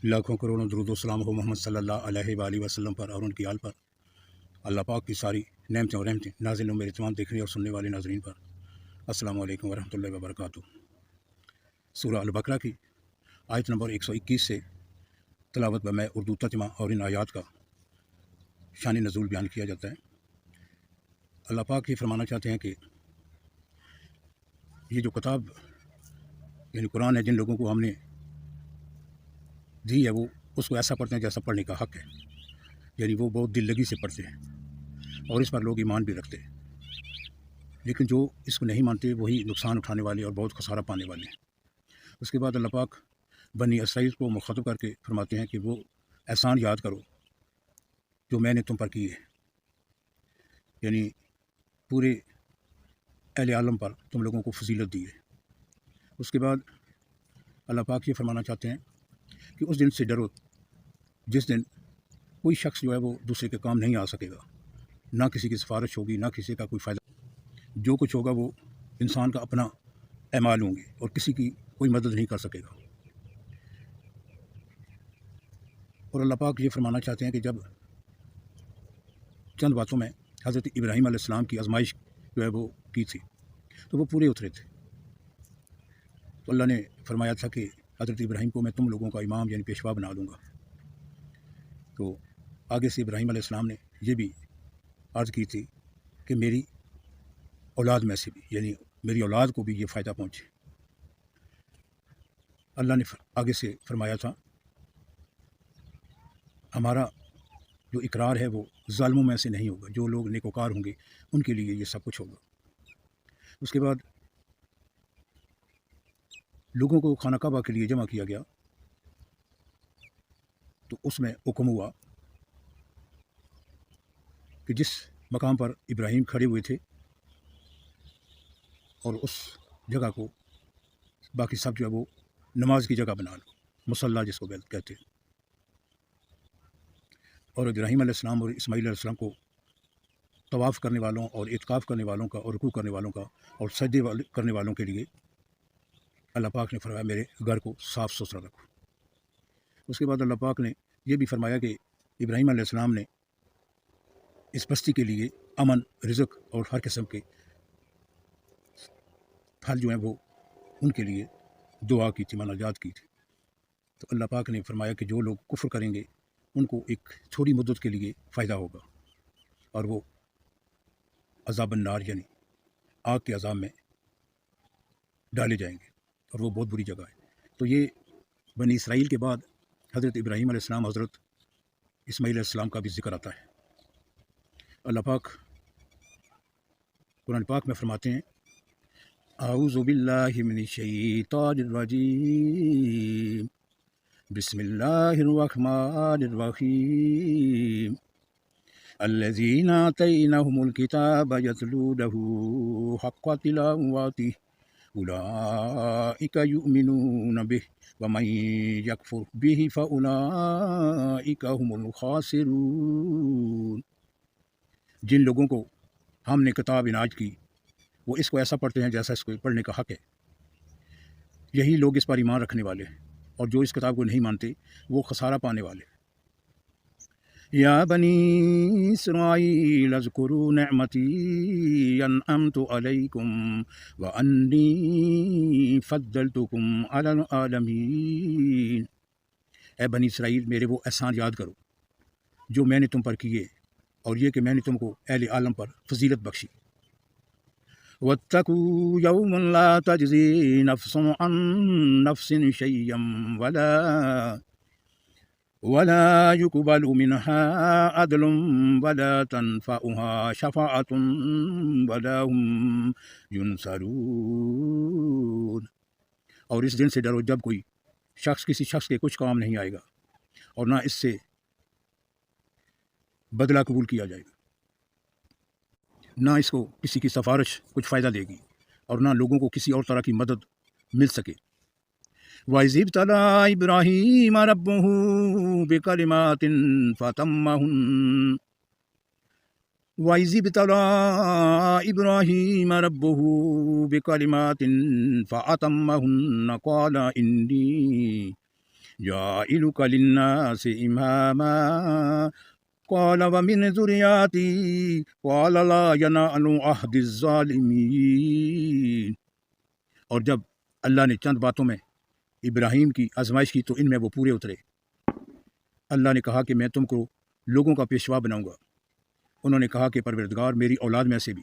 لاکھوں کروڑوں درود و سلام ہو محمد صلی اللہ علیہ وآلہ وسلم پر اور ان کی آل پر۔ اللہ پاک کی ساری نعمتیں اور رحمتیں نازل ہوں میرے تمام دیکھنے اور سننے والے ناظرین پر۔ السلام علیکم ورحمۃ اللہ وبرکاتہ۔ سورہ البقرہ کی آیت نمبر 121 سے تلاوت میں اردو ترجمہ اور ان آیات کا شان نزول بیان کیا جاتا ہے۔ اللہ پاک یہ فرمانا چاہتے ہیں کہ یہ جو کتاب یعنی قرآن ہے، جن لوگوں کو ہم نے دی ہے وہ اس کو ایسا پڑھتے ہیں جیسا پڑھنے کا حق ہے، یعنی وہ بہت دل لگی سے پڑھتے ہیں اور اس پر لوگ ایمان بھی رکھتے ہیں۔ لیکن جو اس کو نہیں مانتے وہی نقصان اٹھانے والے اور بہت خسارہ پانے والے ہیں۔ اس کے بعد اللہ پاک بنی اسرائیل کو مخاطب کر کے فرماتے ہیں کہ وہ احسان یاد کرو جو میں نے تم پر کیے، یعنی پورے اہل عالم پر تم لوگوں کو فضیلت دی ہے۔ اس کے بعد اللہ پاک یہ فرمانا چاہتے ہیں کہ اس دن سے ڈرو جس دن کوئی شخص جو ہے وہ دوسرے کے کام نہیں آ سکے گا، نہ کسی کی سفارش ہوگی، نہ کسی کا کوئی فائدہ۔ جو کچھ ہوگا وہ انسان کا اپنا اعمال ہوں گے اور کسی کی کوئی مدد نہیں کر سکے گا۔ اور اللہ پاک یہ فرمانا چاہتے ہیں کہ جب چند باتوں میں حضرت ابراہیم علیہ السلام کی آزمائش جو ہے وہ کی تھی تو وہ پورے اترے تھے، تو اللہ نے فرمایا تھا کہ حضرت ابراہیم کو میں تم لوگوں کا امام یعنی پیشوا بنا دوں گا۔ تو آگے سے ابراہیم علیہ السلام نے یہ بھی عرض کی تھی کہ میری اولاد میں سے بھی یعنی میری اولاد کو بھی یہ فائدہ پہنچے۔ اللہ نے آگے سے فرمایا تھا ہمارا جو اقرار ہے وہ ظالموں میں سے نہیں ہوگا، جو لوگ نیکوکار ہوں گے ان کے لیے یہ سب کچھ ہوگا۔ اس کے بعد لوگوں کو خانہ کعبہ کے لیے جمع کیا گیا تو اس میں حکم ہوا کہ جس مقام پر ابراہیم کھڑے ہوئے تھے اور اس جگہ کو باقی سب جو ہے وہ نماز کی جگہ بنا لو، مصلی جس کو کہتے ہیں۔ اور ابراہیم علیہ السلام اور اسماعیل علیہ السلام کو طواف کرنے والوں اور اعتکاف کرنے والوں کا اور رکوع کرنے والوں کا اور سجدے کرنے والوں کے لیے اللہ پاک نے فرمایا میرے گھر کو صاف ستھرا رکھو۔ اس کے بعد اللہ پاک نے یہ بھی فرمایا کہ ابراہیم علیہ السلام نے اس بستی کے لیے امن، رزق اور ہر قسم کے پھل جو ہیں وہ ان کے لیے دعا کی تھی، مناجات کی تھی۔ تو اللہ پاک نے فرمایا کہ جو لوگ کفر کریں گے ان کو ایک تھوڑی مدت کے لیے فائدہ ہوگا اور وہ عذاب النار یعنی آگ کے عذاب میں ڈالے جائیں گے اور وہ بہت بری جگہ ہے۔ تو یہ بنی اسرائیل کے بعد حضرت ابراہیم علیہ السلام، حضرت اسماعیل علیہ السلام کا بھی ذکر آتا ہے۔ اللہ پاک قرآن پاک میں فرماتے ہیں اعوذ باللہ من الشیطان الرجیم بسم اللہ الرحمن الرحیم الذین آتیناہم الکتاب یتلونہ حق تلاوتہ اولئک یؤمنون بہ ومن یکفر بہ فاولئک هم الخاسرون۔ جن لوگوں کو ہم نے کتاب عنایت کی وہ اس کو ایسا پڑھتے ہیں جیسا اس کو پڑھنے کا حق ہے، یہی لوگ اس پر ایمان رکھنے والے ہیں، اور جو اس کتاب کو نہیں مانتے وہ خسارہ پانے والے ہیں۔ یا بنی اسرائیل اذکروا نعمتی انعمت علیکم وانی فضلتکم علی العالمین۔ اے بنی اسرائیل میرے وہ احسان یاد کرو جو میں نے تم پر کیے، اور یہ کہ میں نے تم کو اہل عالم پر فضیلت بخشی۔ واتقوا یوما لا تجزی نفس عن نفس شیئا ولا يقبل منها عدل ولا تنفعها شفاعة ولا هم ينصرون۔ اور اس دن سے ڈرو جب کوئی شخص کسی شخص کے کچھ کام نہیں آئے گا اور نہ اس سے بدلہ قبول کیا جائے گا، نہ اس کو کسی کی سفارش کچھ فائدہ دے گی اور نہ لوگوں کو کسی اور طرح کی مدد مل سکے۔ وَإِذِ ابْتَلَىٰ إِبْرَاهِيمَ رَبُّهُ بِكَلِمَاتٍ فَأَتَمَّهُنَّ وَإِذِ ابْتَلَىٰ إِبْرَاهِيمَ رَبُّهُ بِكَلِمَاتٍ فَأَتَمَّهُنَّ قَالَ إِنِّي جاعلک للناس اماما قال ومن ذریاتی قال لا ینال عہد الظالمین۔ اور جب اللہ نے چند باتوں میں ابراہیم کی آزمائش کی تو ان میں وہ پورے اترے۔ اللہ نے کہا کہ میں تم کو لوگوں کا پیشوا بناؤں گا۔ انہوں نے کہا کہ پروردگار میری اولاد میں سے بھی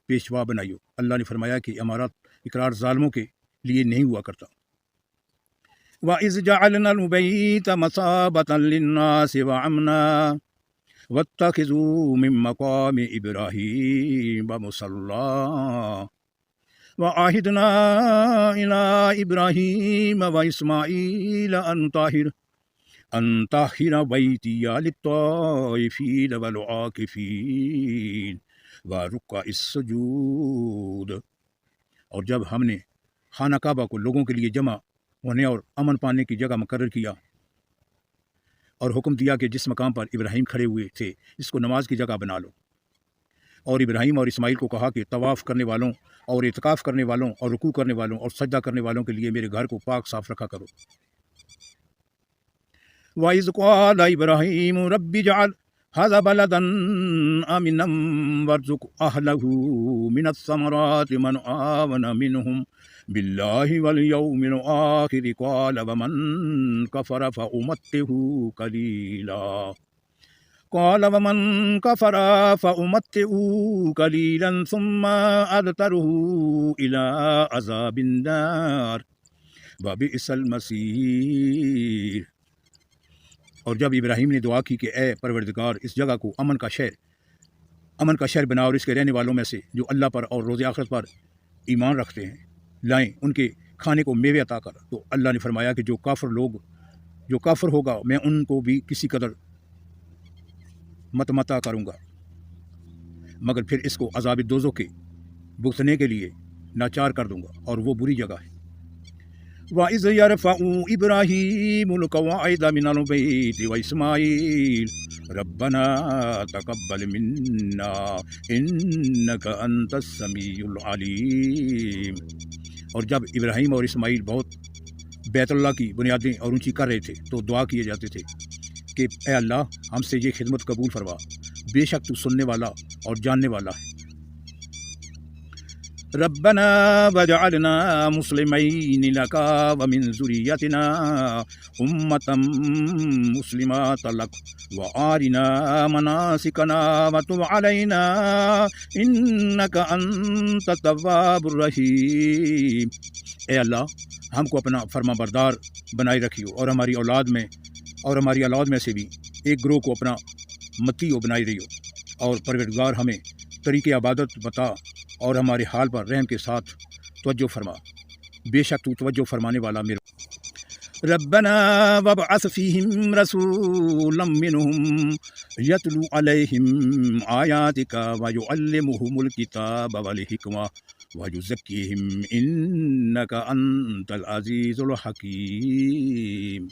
پیشوا بنائیو۔ اللہ نے فرمایا کہ ہمارا اقرار ظالموں کے لیے نہیں ہوا کرتا۔ وَإِذْ جَعَلْنَا الْبَيْتَ مَثَابَةً لِلنَّاسِ وَأَمْنًا وَاتَّخِذُوا مِن مَّقَامِ إِبْرَاهِيمَ مُصَلًّى وَعَهِدْنَا إِلَىٰ إِبْرَاهِيمَ وَإِسْمَاعِيلَ أَن طَهِّرَ بَيْتِيَ لِلطَّائِفِينَ وَالْعَاكِفِينَ وَرُكَّعِ السُّجُودِ۔ اور جب ہم نے خانہ کعبہ کو لوگوں کے لیے جمع ہونے اور امن پانے کی جگہ مقرر کیا اور حکم دیا کہ جس مقام پر ابراہیم کھڑے ہوئے تھے اس کو نماز کی جگہ بنا لو، اور ابراہیم اور اسماعیل کو کہا کہ طواف کرنے والوں اور اعتکاف کرنے والوں اور رکوع کرنے والوں اور سجدہ کرنے والوں کے لیے میرے گھر کو پاک صاف رکھا کرو۔ وَإِذْ قَالَ إِبْرَاهِيمُ رَبِّ اجْعَلْ هَذَا بَلَدًا آمِنًا وَارْزُقْ أَهْلَهُ مِنَ الثَّمَرَاتِ مَنْ آمَنَ مِنْهُمْ بِاللَّهِ وَالْيَوْمِ الْآخِرِ قَالَ وَمَنْ كَفَرَ فَأُمَتِّعُهُ قَلِيلًا ثُمَّ أَضْطَرُّهُ إِلَىٰ عَذَابِ النَّارِ وَبِئْسَ الْمَصِيرُ۔ اور جب ابراہیم نے دعا کی کہ اے پروردگار اس جگہ کو امن کا شہر بنا اور اس کے رہنے والوں میں سے جو اللہ پر اور روز آخرت پر ایمان رکھتے ہیں لائیں ان کے کھانے کو میوے عطا کر۔ تو اللہ نے فرمایا کہ جو کافر ہوگا میں ان کو بھی کسی قدر متمتع کروں گا، مگر پھر اس کو عذاب دوزخ کے بھگتنے کے لیے ناچار کر دوں گا، اور وہ بری جگہ ہے۔ وَإِذْ يَرْفَعُ إِبْرَاهِيمُ الْقَوَاعِدَ مِنَ الْبَيْتِ وَإِسْمَاعِيلُ رَبَّنَا تَقَبَّلْ مِنَّا إِنَّكَ أَنْتَ السَّمِيعُ الْعَلِيمُ۔ اور جب ابراہیم اور اسماعیل بہت بیت اللہ کی بنیادیں اور اونچی کر رہے تھے تو دعا کیے جاتے تھے کہ اے اللہ ہم سے یہ خدمت قبول فرما، بے شک تو سننے والا اور جاننے والا ہے۔ ربنا وجعلنا مسلمین لک ومن ذریتنا امة مسلمات لک وارنا مناسکنا وتب علینا انک انت التواب الرحیم۔ اے اللہ ہم کو اپنا فرما بردار بنائے رکھیو، اور ہماری اولاد میں سے بھی ایک گروہ کو اپنا متی بنائی رہیو، اور پروردگار ہمیں طریق عبادت بتا اور ہمارے حال پر رحم کے ساتھ توجہ فرما، بے شک تو توجہ فرمانے والا میرا۔ ربنا وابعث فیہم رسولا منہم یتلو علیہم آیاتک ویعلمہم الکتاب والحکمہ ویزکیہم انک انت العزیز الحکیم۔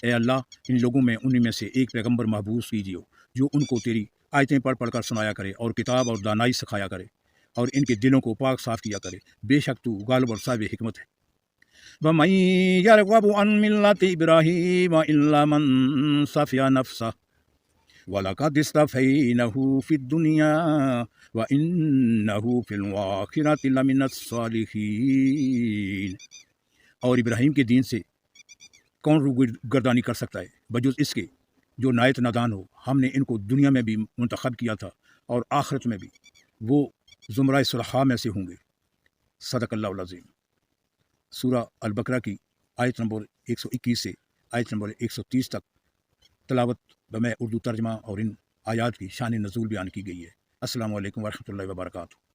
اے اللہ ان لوگوں میں انہی میں سے ایک پیغمبر محبوس کیجیے جو ان کو تیری آیتیں پڑھ کر سنایا کرے اور کتاب اور دانائی سکھایا کرے اور ان کے دلوں کو پاک صاف کیا کرے، بے شک تو غالب اور صاحب حکمت ہے۔ وَمَن يَرْغَبُ عَن مِّلَّةِ إِبْرَاهِيمَ إِلَّا مَن سَفِهَ نَفْسَهُ وَلَقَدِ اصْطَفَيْنَاهُ فِي الدُّنْيَا وَإِنَّهُ فِي الْآخِرَةِ لَمِنَ الصَّالِحِينَ۔ اور ابراہیم کے دین سے کون روگردانی کر سکتا ہے بجز اس کے جو نہایت نادان ہو؟ ہم نے ان کو دنیا میں بھی منتخب کیا تھا اور آخرت میں بھی وہ زمرہ صلحاء میں سے ہوں گے۔ صدق اللہ العظیم۔ سورہ البقرہ کی آیت نمبر 121 سے آیت نمبر 130 تک تلاوت میں اردو ترجمہ اور ان آیات کی شان نزول بیان کی گئی ہے۔ السلام علیکم ورحمۃ اللہ وبرکاتہ۔